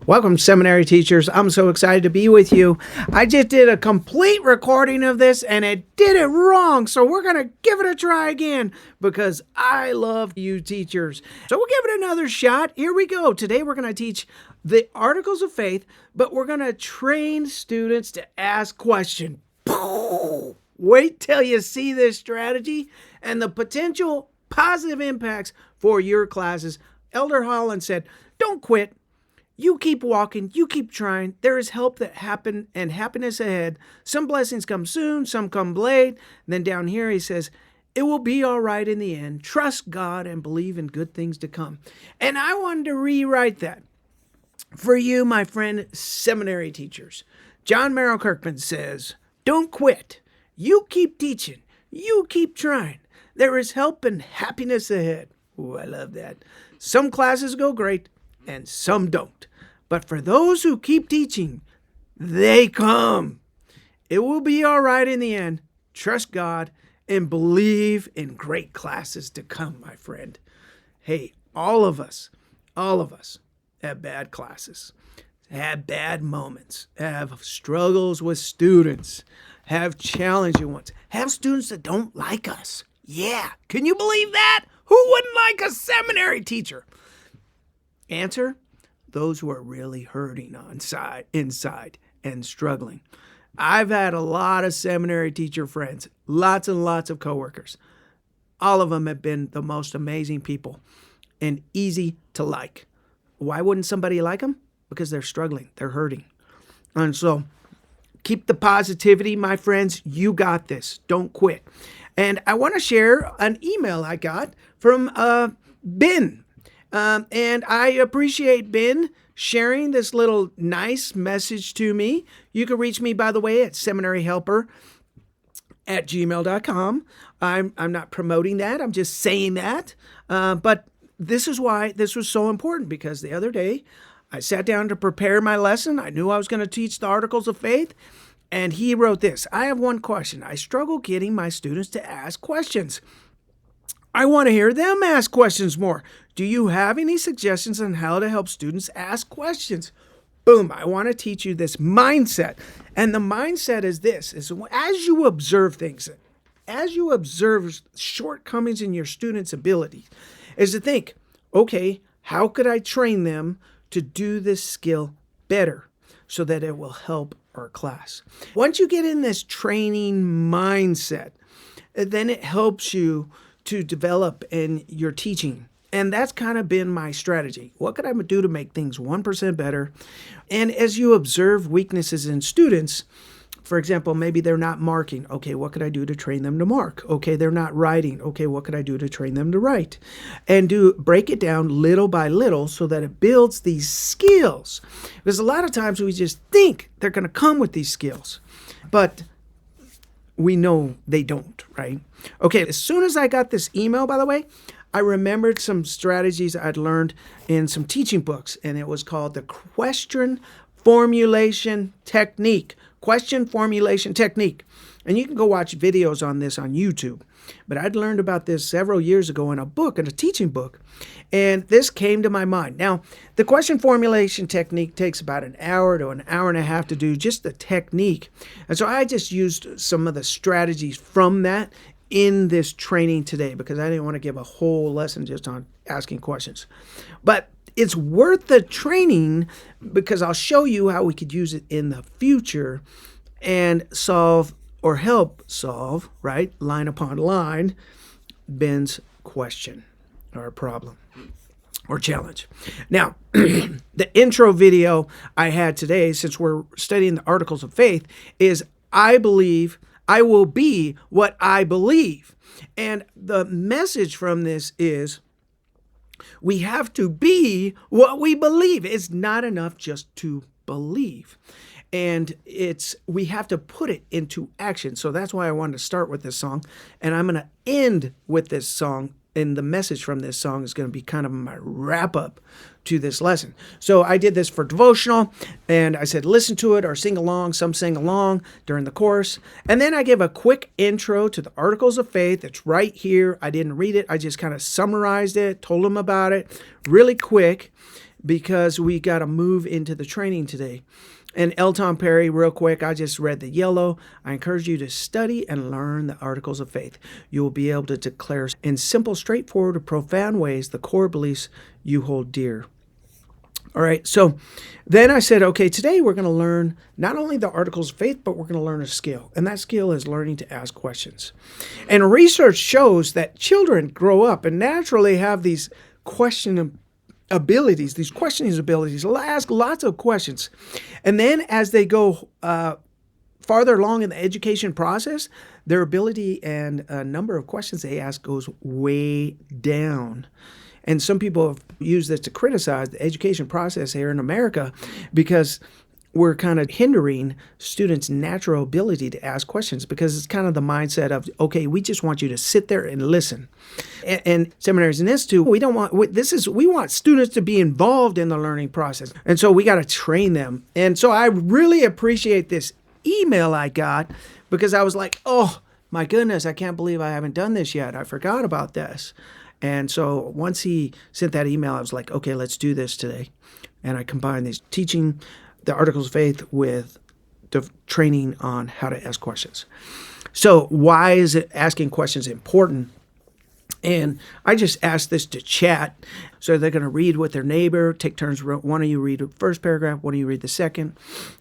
Welcome, seminary teachers. I'm so excited to be with you. I just did a complete recording of this and it did it wrong. So we're going to give it a try again because I love you teachers. So we'll give it another shot. Here we go. Today we're going to teach the articles of faith, but we're going to train students to ask questions. Wait till you see this strategy and the potential positive impacts for your classes. Elder Holland said, "Don't quit. You keep walking, you keep trying. There is help that happen and happiness ahead. Some blessings come soon, some come late." And then down here he says, "It will be all right in the end. Trust God and believe in good things to come." And I wanted to rewrite that for you, my friend, seminary teachers. John Merrill Kirkman says, "Don't quit. You keep teaching. You keep trying. There is help and happiness ahead." Ooh, I love that. Some classes go great and some don't. But for those who keep teaching, they come. It will be all right in the end. Trust God and believe in great classes to come, my friend. Hey, all of us have bad classes, have bad moments, have struggles with students, have challenging ones, have students that don't like us. Yeah, can you believe that? Who wouldn't like a seminary teacher? Answer: those who are really hurting inside and struggling. I've had a lot of seminary teacher friends, lots and lots of coworkers. All of them have been the most amazing people and easy to like. Why wouldn't somebody like them? Because they're struggling, they're hurting. And so keep the positivity, my friends. You got this. Don't quit. And I want to share an email I got from Ben. And I appreciate Ben sharing this little nice message to me. You can reach me, by the way, at seminaryhelper@gmail.com. I'm not promoting that. I'm just saying that. But this is why this was so important, because the other day I sat down to prepare my lesson. I knew I was going to teach the articles of faith. And he wrote this: "I have one question. I struggle getting my students to ask questions. I want to hear them ask questions more. Do you have any suggestions on how to help students ask questions?" Boom. I want to teach you this mindset. And the mindset is this: is as you observe things, as you observe shortcomings in your students' ability, is to think, okay, how could I train them to do this skill better so that it will help our class? Once you get in this training mindset, then it helps you to develop in your teaching. And that's kind of been my strategy. What could I do to make things 1% better? And as you observe weaknesses in students, for example, maybe they're not marking. Okay, what could I do to train them to mark? Okay, they're not writing. Okay, what could I do to train them to write? And break it down little by little so that it builds these skills. Because a lot of times we just think they're going to come with these skills, but we know they don't, right? Okay, as soon as I got this email, by the way, I remembered some strategies I'd learned in some teaching books, and it was called the question formulation technique. Question formulation technique. And you can go watch videos on this on YouTube. But I'd learned about this several years ago in a book, in a teaching book. And this came to my mind. Now, the question formulation technique takes about an hour to an hour and a half to do, just the technique. And so I just used some of the strategies from that in this training today, because I didn't want to give a whole lesson just on asking questions. But it's worth the training because I'll show you how we could use it in the future and solve or help solve, right, line upon line, Ben's question or problem or challenge. Now, the intro video I had today, since we're studying the articles of faith, is I believe I will be what I believe. And the message from this is we have to be what we believe. It's not enough just to believe. And we have to put it into action. So that's why I wanted to start with this song. And I'm going to end with this song. And the message from this song is going to be kind of my wrap up to this lesson. So I did this for devotional, and I said, listen to it or sing along. Some sang along during the course. And then I give a quick intro to the articles of faith. It's right here. I didn't read it. I just kind of summarized it, told them about it really quick. because we got to move into the training today. And Elton Perry, real quick, I just read the yellow. I encourage you to study and learn the articles of faith. You will be able to declare in simple, straightforward, profound ways the core beliefs you hold dear. All right, so then I said, okay, today we're going to learn not only the articles of faith, but we're going to learn a skill. And that skill is learning to ask questions. And research shows that children grow up and naturally have these questioning abilities. They'll ask lots of questions. And then as they go farther along in the education process, their ability and number of questions they ask goes way down. And some people have used this to criticize the education process here in America because we're kind of hindering students' natural ability to ask questions, because it's kind of the mindset of, okay, we just want you to sit there and listen. And seminaries and institute, we want students to be involved in the learning process. And so we got to train them. And so I really appreciate this email I got, because I was like, oh my goodness, I can't believe I haven't done this yet. I forgot about this. And so once he sent that email, I was like, okay, let's do this today. And I combined these teaching the articles of faith with the training on how to ask questions. So why is it asking questions important? And I just asked this to chat. So they're going to read with their neighbor, take turns. One of you read the first paragraph, one of you read the second,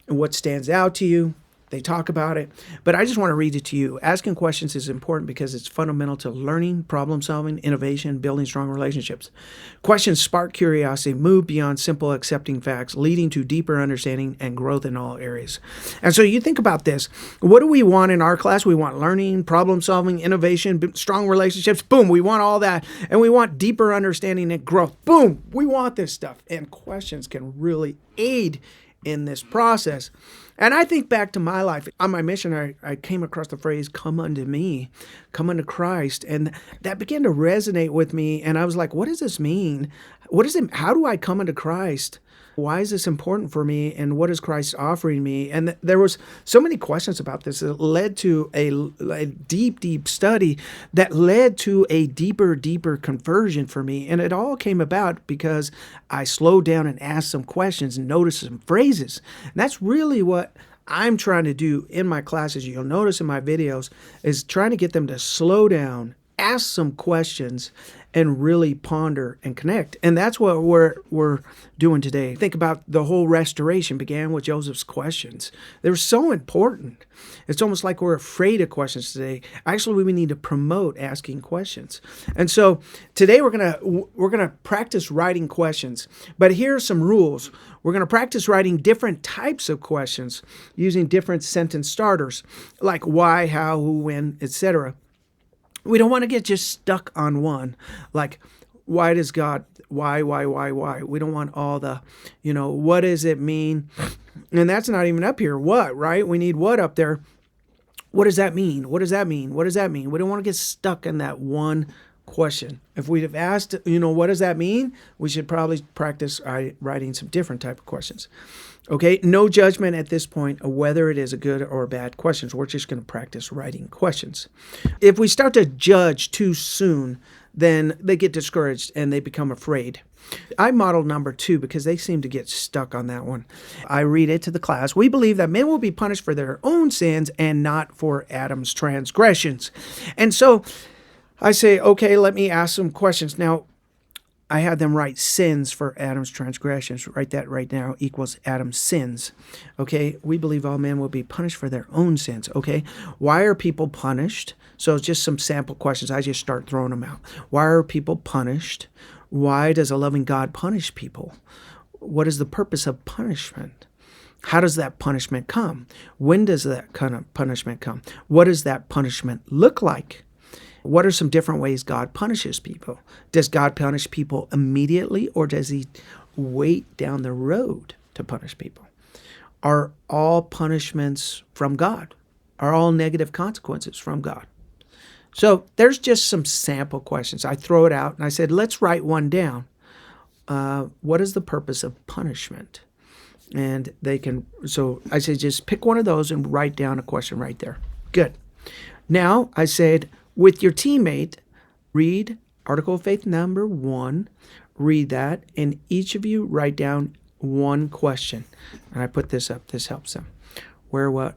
and what stands out to you. They talk about it, but I just want to read it to you. Asking questions is important because it's fundamental to learning, problem solving, innovation, building strong relationships. Questions spark curiosity, move beyond simple accepting facts, leading to deeper understanding and growth in all areas. And so you think about this. What do we want in our class? We want learning, problem solving, innovation, strong relationships. Boom, we want all that. And we want deeper understanding and growth. Boom, we want this stuff. And questions can really aid in this process. And I think back to my life. On my mission, I came across the phrase, come unto me, come unto Christ. And that began to resonate with me. And I was like, what does this mean? How do I come unto Christ? Why is this important for me? And what is Christ offering me? And there was so many questions about this that led to a deep study that led to a deeper conversion for me. And it all came about because I slowed down and asked some questions and noticed some phrases. And that's really what I'm trying to do in my classes. You'll notice in my videos is trying to get them to slow down, ask some questions, and really ponder and connect. And that's what we're doing today. Think about the whole restoration began with Joseph's questions. They're so important. It's almost like we're afraid of questions today. Actually, we need to promote asking questions. And so today we're gonna practice writing questions. But here are some rules. We're gonna practice writing different types of questions using different sentence starters, like why, how, who, when, etc. We don't want to get just stuck on one, like, why does God, why? We don't want all the, what does it mean? And that's not even up here. What, right? We need what up there. What does that mean? What does that mean? What does that mean? We don't want to get stuck in that one question. If we'd have asked, what does that mean? We should probably practice writing some different type of questions. Okay, no judgment at this point of whether it is a good or a bad question. We're just going to practice writing questions. If we start to judge too soon, then they get discouraged and they become afraid. I modeled number 2 because they seem to get stuck on that one. I read it to the class. We believe that men will be punished for their own sins and not for Adam's transgressions. And so I say, okay, let me ask some questions. Now, I had them write sins for Adam's transgressions. Write that right now equals Adam's sins. Okay, we believe all men will be punished for their own sins. Okay, why are people punished? So just some sample questions. I just start throwing them out. Why are people punished? Why does a loving God punish people? What is the purpose of punishment? How does that punishment come? When does that kind of punishment come? What does that punishment look like? What are some different ways God punishes people? Does God punish people immediately, or does he wait down the road to punish people? Are all punishments from God? Are all negative consequences from God? So there's just some sample questions. I throw it out and I said, let's write one down. What is the purpose of punishment? And so I said, just pick one of those and write down a question right there. Good. Now I said, with your teammate, read Article of Faith number 1, read that, and each of you write down one question. And I put this up. This helps them. Where, what,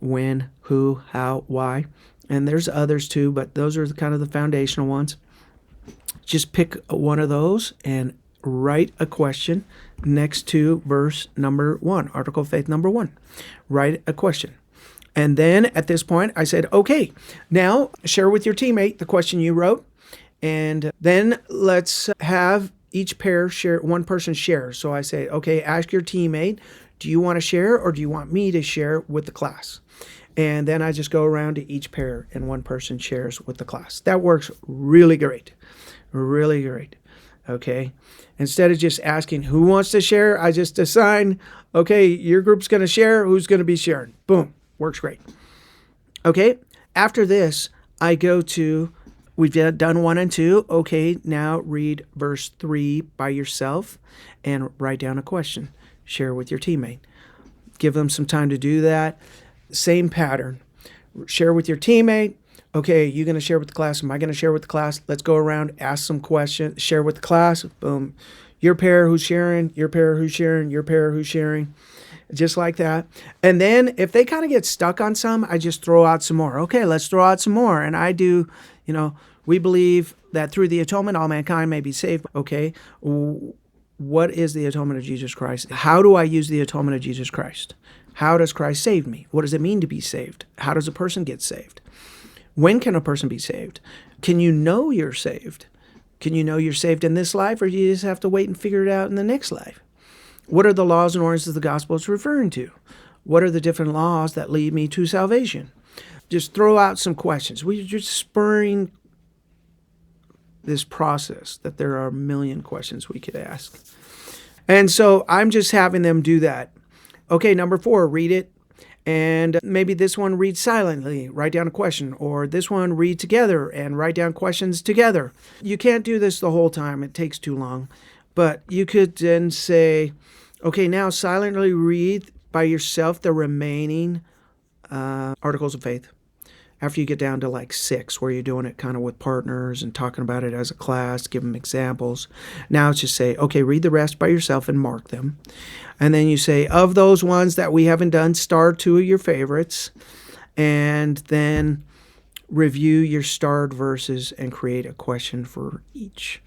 when, who, how, why. And there's others too, but those are kind of the foundational ones. Just pick one of those and write a question next to verse number 1, article of faith number 1. Write a question. And then at this point, I said, okay, now share with your teammate the question you wrote. And then let's have each pair share, one person share. So I say, okay, ask your teammate, do you want to share or do you want me to share with the class? And then I just go around to each pair and one person shares with the class. That works really great. Really great. Okay. Instead of just asking who wants to share, I just assign, okay, your group's going to share. Who's going to be sharing? Boom. Works great. Okay. After this, I go to, we've done 1 and 2. Okay. Now read verse 3 by yourself and write down a question. Share with your teammate. Give them some time to do that. Same pattern. Share with your teammate. Okay, you're going to share with the class. Am I going to share with the class? Let's go around, ask some questions, share with the class. Boom. Your pair who's sharing, your pair who's sharing, your pair who's sharing. Just like that. And then if they kind of get stuck on some, I just throw out some more. Okay, let's throw out some more. And I do, we believe that through the atonement, all mankind may be saved. Okay, what is the atonement of Jesus Christ? How do I use the atonement of Jesus Christ? How does Christ save me? What does it mean to be saved? How does a person get saved? When can a person be saved? Can you know you're saved? Can you know you're saved in this life, or do you just have to wait and figure it out in the next life? What are the laws and ordinances the gospel is referring to? What are the different laws that lead me to salvation? Just throw out some questions. We're just spurring this process that there are a million questions we could ask. And so I'm just having them do that. Okay, number 4, read it. And maybe this one read silently, write down a question, or this one read together and write down questions together. You can't do this the whole time. It takes too long. But you could then say, okay, now silently read by yourself the remaining articles of faith. After you get down to like 6, where you're doing it kind of with partners and talking about it as a class, give them examples. Now it's just say, okay, read the rest by yourself and mark them. And then you say, of those ones that we haven't done, star 2 of your favorites. And then review your starred verses and create a question for each.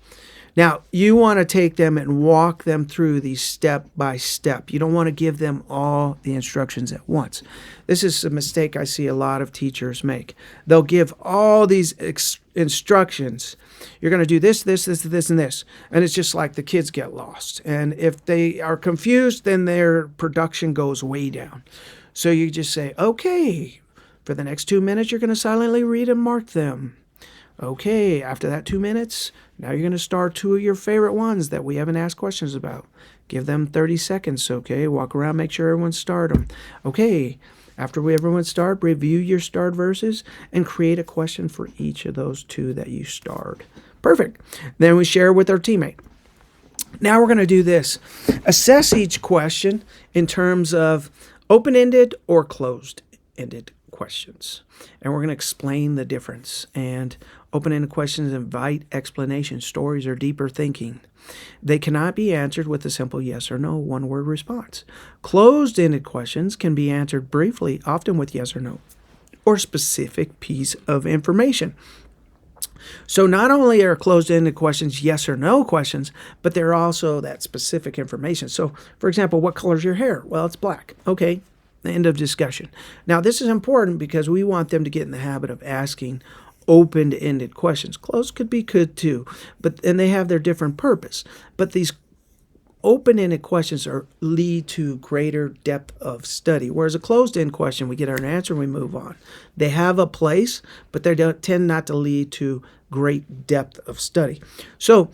Now, you want to take them and walk them through these step by step. You don't want to give them all the instructions at once. This is a mistake I see a lot of teachers make. They'll give all these instructions. You're going to do this, this, this, this, and this. And it's just like the kids get lost. And if they are confused, then their production goes way down. So you just say, okay, for the next 2 minutes, you're going to silently read and mark them. Okay, after that 2 minutes, now you're going to star 2 of your favorite ones that we haven't asked questions about. Give them 30 seconds, okay? Walk around, make sure everyone's starred them. Okay, after everyone's starred, review your starred verses and create a question for each of those 2 that you starred. Perfect. Then we share with our teammate. Now we're going to do this. Assess each question in terms of open-ended or closed-ended questions. And we're going to explain the difference. And open-ended questions invite explanation, stories, or deeper thinking. They cannot be answered with a simple yes or no one-word response. Closed-ended questions can be answered briefly, often with yes or no, or specific piece of information. So not only are closed-ended questions yes or no questions, but they're also that specific information. So, for example, what color is your hair? Well, it's black. Okay. End of discussion. Now, this is important because we want them to get in the habit of asking open-ended questions. Closed could be good too, and they have their different purpose. But these open-ended questions lead to greater depth of study, whereas a closed-end question, we get our answer and we move on. They have a place, but they tend not to lead to great depth of study. So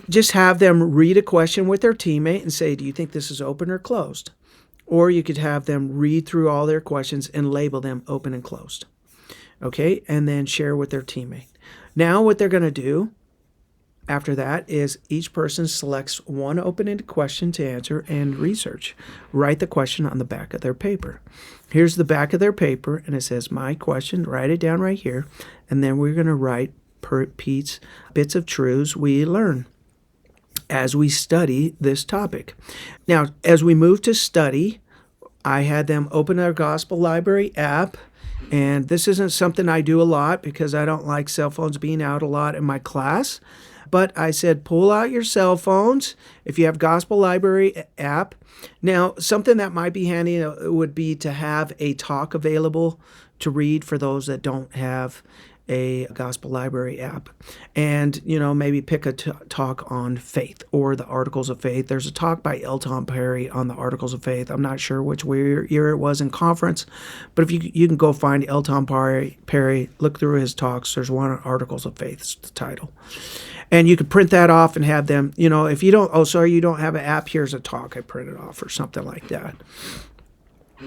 just have them read a question with their teammate and say, do you think this is open or closed? Or you could have them read through all their questions and label them open and closed. Okay, and then share with their teammate. Now what they're going to do after that is each person selects one open-ended question to answer and research. Write the question on the back of their paper. Here's the back of their paper, and it says, my question. Write it down right here. And then we're going to write Pete's bits of truths we learn. as we study this topic. Now, as we move to study, I had them open our Gospel Library app. And this isn't something I do a lot because I don't like cell phones being out a lot in my class. But I said, pull out your cell phones if you have Gospel Library app. Now, something that might be handy would be to have a talk available to read for those that don't have a Gospel Library app. And, maybe pick a talk on faith or the Articles of Faith. There's a talk by L. Tom Perry on the Articles of Faith. I'm not sure which year it was in conference, but if you can go find L. Tom Perry, look through his talks. There's one on Articles of Faith, it's the title. And you could print that off and have them, if you don't have an app, here's a talk I printed off or something like that.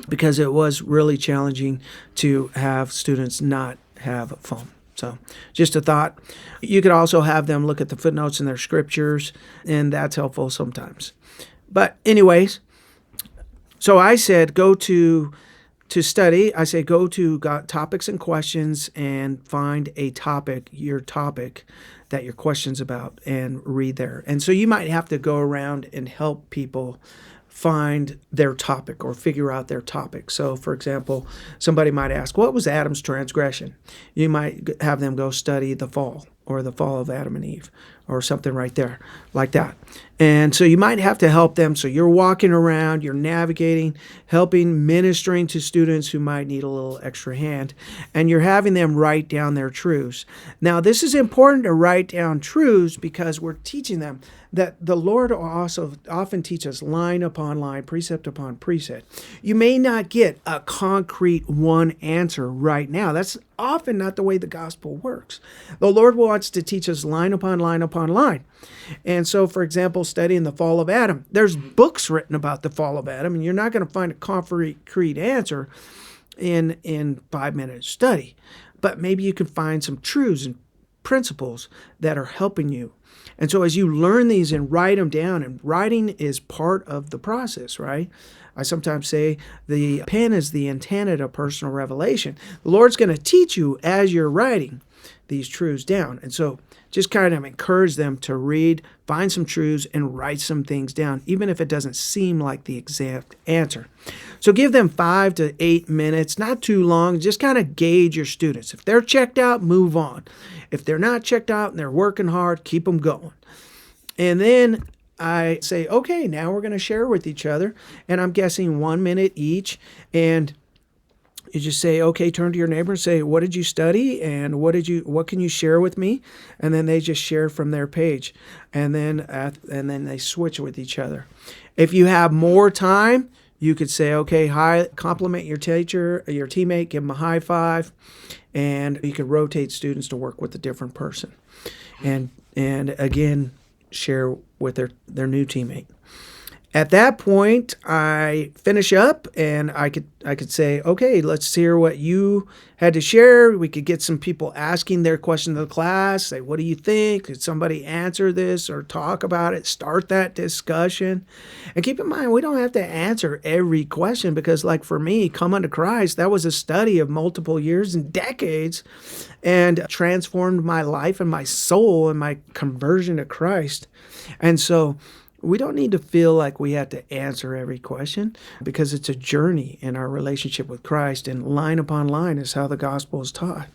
Because it was really challenging to have students not have a phone. So just a thought. You could also have them look at the footnotes in their scriptures, and that's helpful sometimes. But anyways, so I said go to study. I say go to topics and questions and find a topic, your topic that your question's about, and read there. And so you might have to go around and help people find their topic or figure out their topic. So, for example, somebody might ask, what was Adam's transgression? You might have them go study the fall or the fall of Adam and Eve or something right there like that. And so you might have to help them. So you're walking around, you're navigating, helping, ministering to students who might need a little extra hand, and you're having them write down their truths. Now, this is important to write down truths because we're teaching them that the Lord also often teaches line upon line, precept upon precept. You may not get a concrete one answer right now. That's often not the way the gospel works. The Lord wants to teach us line upon line upon line. And so, for example, studying the fall of Adam, there's books written about the fall of Adam, and you're not going to find a concrete answer in 5-minute study. But maybe you can find some truths and principles that are helping you. And so as you learn these and write them down, and writing is part of the process, right? I sometimes say the pen is the antenna to personal revelation. The Lord's going to teach you as you're writing these truths down. And so just kind of encourage them to read, find some truths, and write some things down, even if it doesn't seem like the exact answer. So give them 5 to 8 minutes, not too long. Just kind of gauge your students. If they're checked out, move on. If they're not checked out and they're working hard, keep them going. And then I say, okay, now we're going to share with each other. And I'm guessing 1 minute each. And you just say, okay, turn to your neighbor and say, what did you study? And what can you share with me? And then they just share from their page. And then they switch with each other. If you have more time, you could say, okay, hi, compliment your teacher, your teammate, give them a high five. And you could rotate students to work with a different person. And again, share with their new teammate. At that point, I finish up and I could say, okay, let's hear what you had to share. We could get some people asking their question to the class. Say, what do you think? Did somebody answer this or talk about it? Start that discussion. And keep in mind, we don't have to answer every question because, like for me, come unto Christ, that was a study of multiple years and decades and transformed my life and my soul and my conversion to Christ. And so we don't need to feel like we have to answer every question because it's a journey in our relationship with Christ, and line upon line is how the gospel is taught.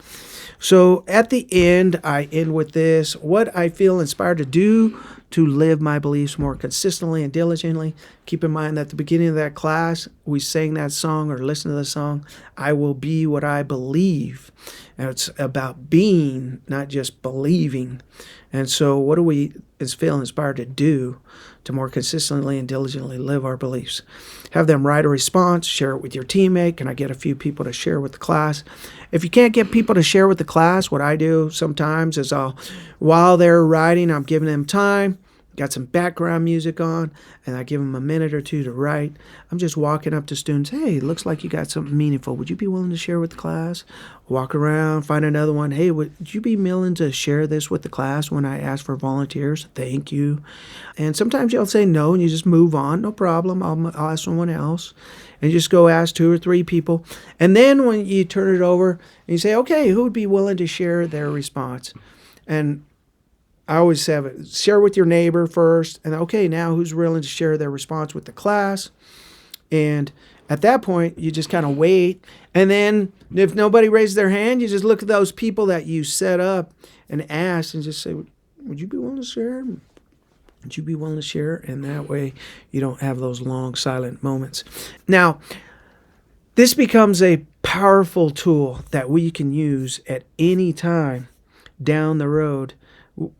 So at the end, I end with this: what I feel inspired to do to live my beliefs more consistently and diligently. Keep in mind that at the beginning of that class, we sang that song or listened to the song, I will be what I believe. And it's about being, not just believing. And so what do we feel inspired to do to more consistently and diligently live our beliefs? Have them write a response, share it with your teammate. Can I get a few people to share with the class? If you can't get people to share with the class, what I do sometimes is while they're writing, I'm giving them time, got some background music on, and I give them a minute or two to write. I'm just walking up to students, hey, looks like you got something meaningful. Would you be willing to share with the class? Walk around, find another one. Hey, would you be willing to share this with the class when I ask for volunteers? Thank you. And sometimes you'll say no, and you just move on. No problem. I'll ask someone else. And you just go ask 2 or 3 people. And then when you turn it over, and you say, okay, who would be willing to share their response? And I always have it share with your neighbor first, and okay, now who's willing to share their response with the class? And at that point, you just kind of wait. And then if nobody raises their hand, you just look at those people that you set up and ask and just say, would you be willing to share? Would you be willing to share? And that way you don't have those long silent moments. Now, this becomes a powerful tool that we can use at any time down the road.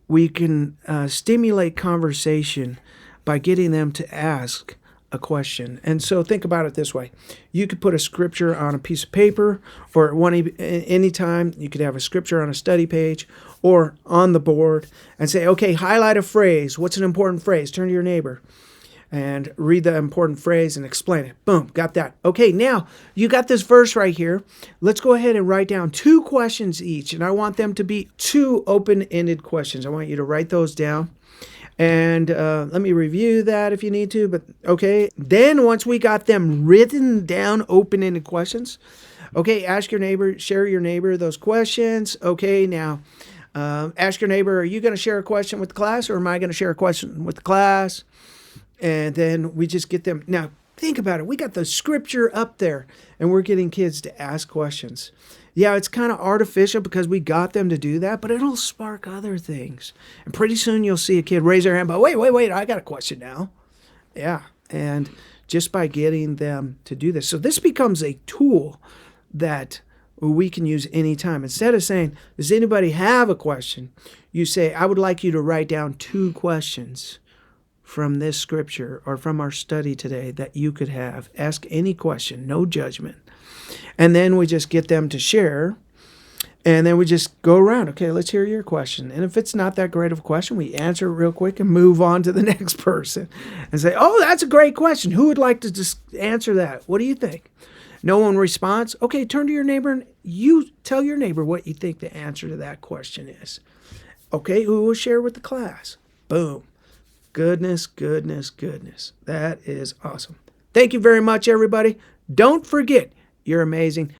We can stimulate conversation by getting them to ask a question. And so think about it this way. You could put a scripture on a piece of paper, or anytime you could have a scripture on a study page or on the board and say, okay, highlight a phrase. What's an important phrase? Turn to your neighbor and read the important phrase and explain it. Boom, got that. Okay, now you got this verse right here. Let's go ahead and write down 2 questions each. And I want them to be 2 open-ended questions. I want you to write those down. And let me review that if you need to. But okay, then once we got them written down, open-ended questions, okay, ask your neighbor, share your neighbor those questions. Okay, now ask your neighbor, are you going to share a question with the class, or am I going to share a question with the class? And then we just get them. Now, think about it. We got the scripture up there, and we're getting kids to ask questions. Yeah, it's kind of artificial because we got them to do that, but it'll spark other things. And pretty soon you'll see a kid raise their hand, but wait, I got a question now. Yeah, and just by getting them to do this. So this becomes a tool that we can use anytime. Instead of saying, does anybody have a question? You say, I would like you to write down 2 questions from this scripture or from our study today that you could have. Ask any question, no judgment. And then we just get them to share. And then we just go around. Okay, let's hear your question. And if it's not that great of a question, we answer it real quick and move on to the next person and say, oh, that's a great question. Who would like to just answer that? What do you think? No one responds. Okay, turn to your neighbor and you tell your neighbor what you think the answer to that question is. Okay, who will share with the class? Boom. Goodness. That is awesome. Thank you very much, everybody. Don't forget, you're amazing.